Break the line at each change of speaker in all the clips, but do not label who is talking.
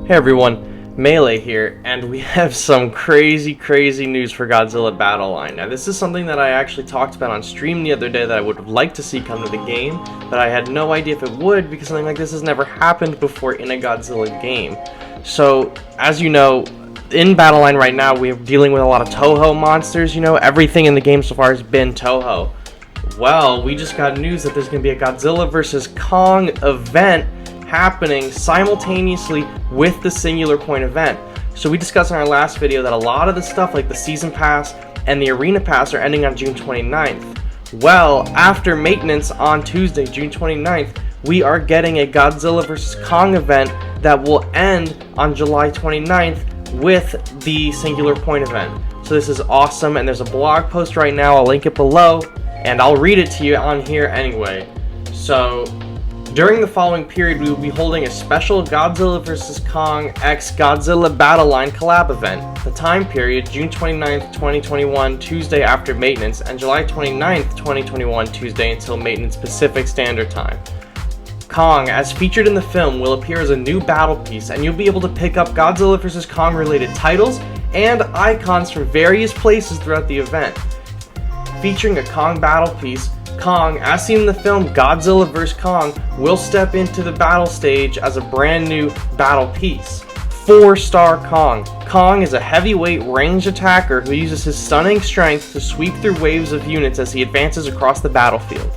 Hey everyone, Melee here, and we have some crazy news for Godzilla Battle Line. Now this is something that I actually talked about on stream the other day that I would have liked to see come to the game, but I had no idea if it would because something like this has never happened before in a Godzilla game. So, as you know, in Battle Line right now we're dealing with a lot of Toho monsters, everything in the game so far has been Toho. Well, we just got news that there's going to be a Godzilla vs. Kong event happening simultaneously with the Singular Point event. So we discussed in our last video that a lot of the stuff like the Season Pass and the Arena Pass are ending on June 29th. Well, after maintenance on Tuesday, June 29th, we are getting a Godzilla vs. Kong event that will end on July 29th with the Singular Point event. So this is awesome, and there's a blog post right now, I'll link it below, and I'll read it to you on here anyway. So, during the following period, we will be holding a special Godzilla vs. Kong x Godzilla Battle Line collab event. The time period, June 29th, 2021, Tuesday after maintenance, and July 29th, 2021, Tuesday until maintenance Pacific Standard Time. Kong, as featured in the film, will appear as a new battle piece, and you'll be able to pick up Godzilla vs. Kong related titles and icons from various places throughout the event. Featuring a Kong battle piece, Kong, as seen in the film Godzilla vs. Kong, will step into the battle stage as a brand new battle piece. 4-star Kong. Kong is a heavyweight ranged attacker who uses his stunning strength to sweep through waves of units as he advances across the battlefield.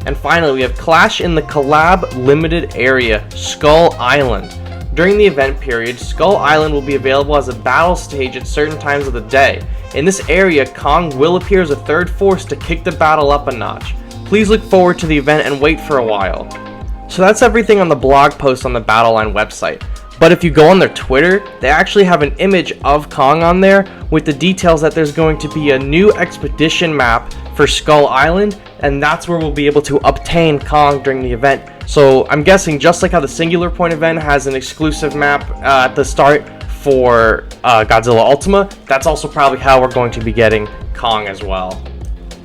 And finally, we have Clash in the Collab Limited Area, Skull Island. During the event period, Skull Island will be available as a battle stage at certain times of the day. In this area, Kong will appear as a third force to kick the battle up a notch. Please look forward to the event and wait for a while. So that's everything on the blog post on the Battle Line website. But if you go on their Twitter, they actually have an image of Kong on there with the details that there's going to be a new expedition map for Skull Island, and that's where we'll be able to obtain Kong during the event. So I'm guessing just like how the Singular Point event has an exclusive map at the start for Godzilla Ultima, that's also probably how we're going to be getting Kong as well.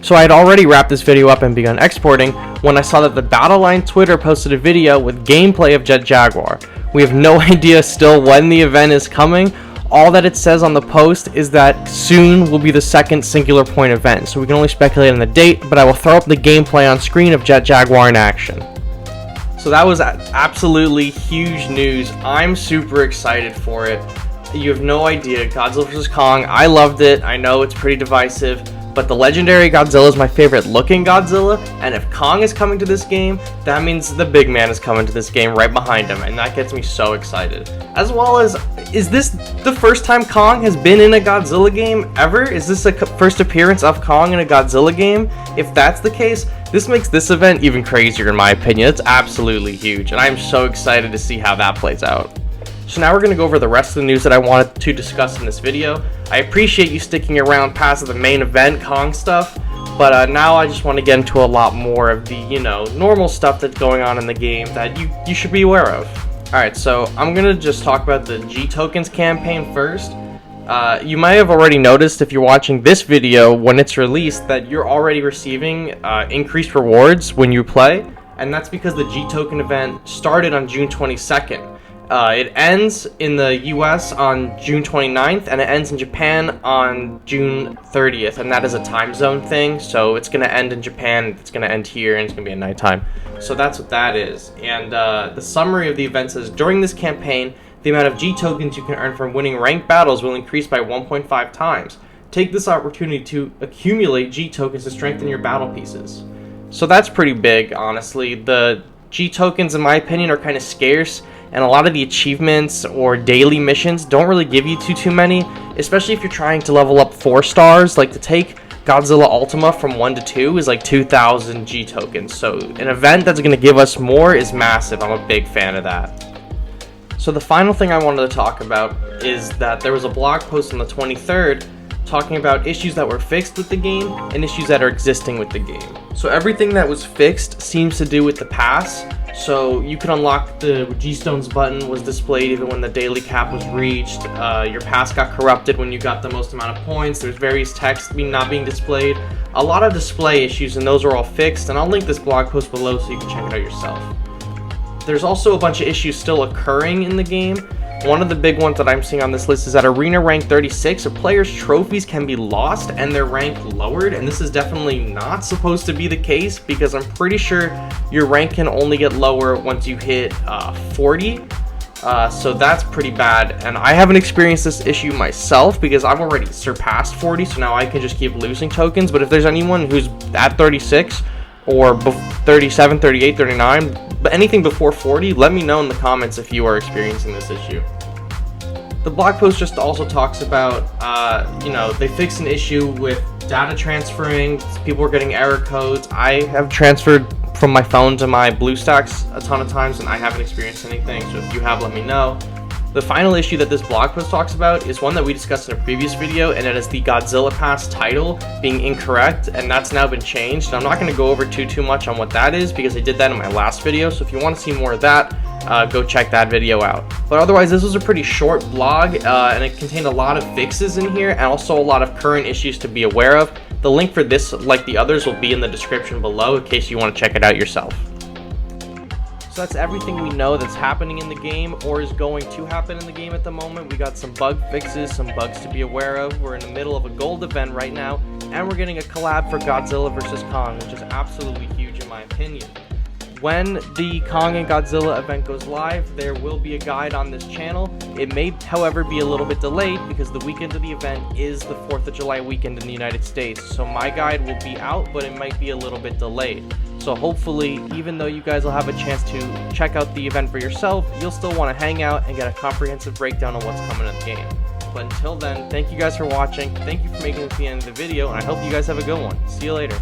So I had already wrapped this video up and begun exporting when I saw that the Battle Line Twitter posted a video with gameplay of Jet Jaguar. We have no idea still when the event is coming. All that it says on the post is that soon will be the second Singular Point event, so we can only speculate on the date, but I will throw up the gameplay on screen of Jet Jaguar in action. So that was absolutely huge news. I'm super excited for it. You have no idea. Godzilla vs. Kong, I loved it. I know it's pretty divisive, but the legendary Godzilla is my favorite looking Godzilla, and if Kong is coming to this game, that means the big man is coming to this game right behind him, and that gets me so excited. As well as, is this the first time Kong has been in a Godzilla game ever? Is this a first appearance of Kong in a Godzilla game? If that's the case, this makes this event even crazier in my opinion. It's absolutely huge, and I'm so excited to see how that plays out. So now we're going to go over the rest of the news that I wanted to discuss in this video. I appreciate you sticking around past the main event Kong stuff, but now I just want to get into a lot more of the, normal stuff that's going on in the game that you should be aware of. Alright, so I'm going to just talk about the G-Tokens campaign first. You might have already noticed if you're watching this video when it's released that you're already receiving increased rewards when you play, and that's because the G-Token event started on June 22nd. It ends in the US on June 29th, and it ends in Japan on June 30th, and that is a time zone thing, so it's going to end in Japan, it's going to end here, and it's going to be at nighttime. So that's what that is. And the summary of the event says, during this campaign, the amount of G-tokens you can earn from winning ranked battles will increase by 1.5 times. Take this opportunity to accumulate G-tokens to strengthen your battle pieces. So that's pretty big, honestly. The G-tokens, in my opinion, are kind of scarce, and a lot of the achievements or daily missions don't really give you too many, especially if you're trying to level up 4 stars. Like, to take Godzilla Ultima from 1 to 2 is like 2,000 G-tokens, so an event that's going to give us more is massive. I'm a big fan of that. So the final thing I wanted to talk about is that there was a blog post on the 23rd talking about issues that were fixed with the game and issues that are existing with the game. So everything that was fixed seems to do with the pass. So you could unlock the G-Stones button was displayed even when the daily cap was reached. Your pass got corrupted when you got the most amount of points. There's various text not being displayed. A lot of display issues, and those are all fixed, and I'll link this blog post below so you can check it out yourself. There's also a bunch of issues still occurring in the game. One of the big ones that I'm seeing on this list is at Arena Rank 36, a player's trophies can be lost and their rank lowered, and this is definitely not supposed to be the case because I'm pretty sure your rank can only get lower once you hit 40. So that's pretty bad, and I haven't experienced this issue myself because I've already surpassed 40, so now I can just keep losing tokens. But if there's anyone who's at 36 or 37, 38, 39, but anything before 40, let me know in the comments if you are experiencing this issue. The blog post just also talks about, they fixed an issue with data transferring. People were getting error codes. I have transferred from my phone to my BlueStacks a ton of times, and I haven't experienced anything, so if you have, let me know. The final issue that this blog post talks about is one that we discussed in a previous video, and it is the Godzilla Pass title being incorrect, and that's now been changed. And I'm not going to go over too much on what that is because I did that in my last video, so if you want to see more of that, go check that video out. But otherwise, this was a pretty short blog, and it contained a lot of fixes in here and also a lot of current issues to be aware of. The link for this, like the others, will be in the description below in case you want to check it out yourself. So that's everything we know that's happening in the game or is going to happen in the game at the moment. We got some bug fixes, some bugs to be aware of. We're in the middle of a gold event right now, and we're getting a collab for Godzilla vs. Kong, which is absolutely huge in my opinion. When the Kong and Godzilla event goes live, there will be a guide on this channel. It may, however, be a little bit delayed because the weekend of the event is the 4th of July weekend in the United States. So my guide will be out, but it might be a little bit delayed. So hopefully, even though you guys will have a chance to check out the event for yourself, you'll still want to hang out and get a comprehensive breakdown of what's coming in the game. But until then, thank you guys for watching. Thank you for making it to the end of the video, and I hope you guys have a good one. See you later.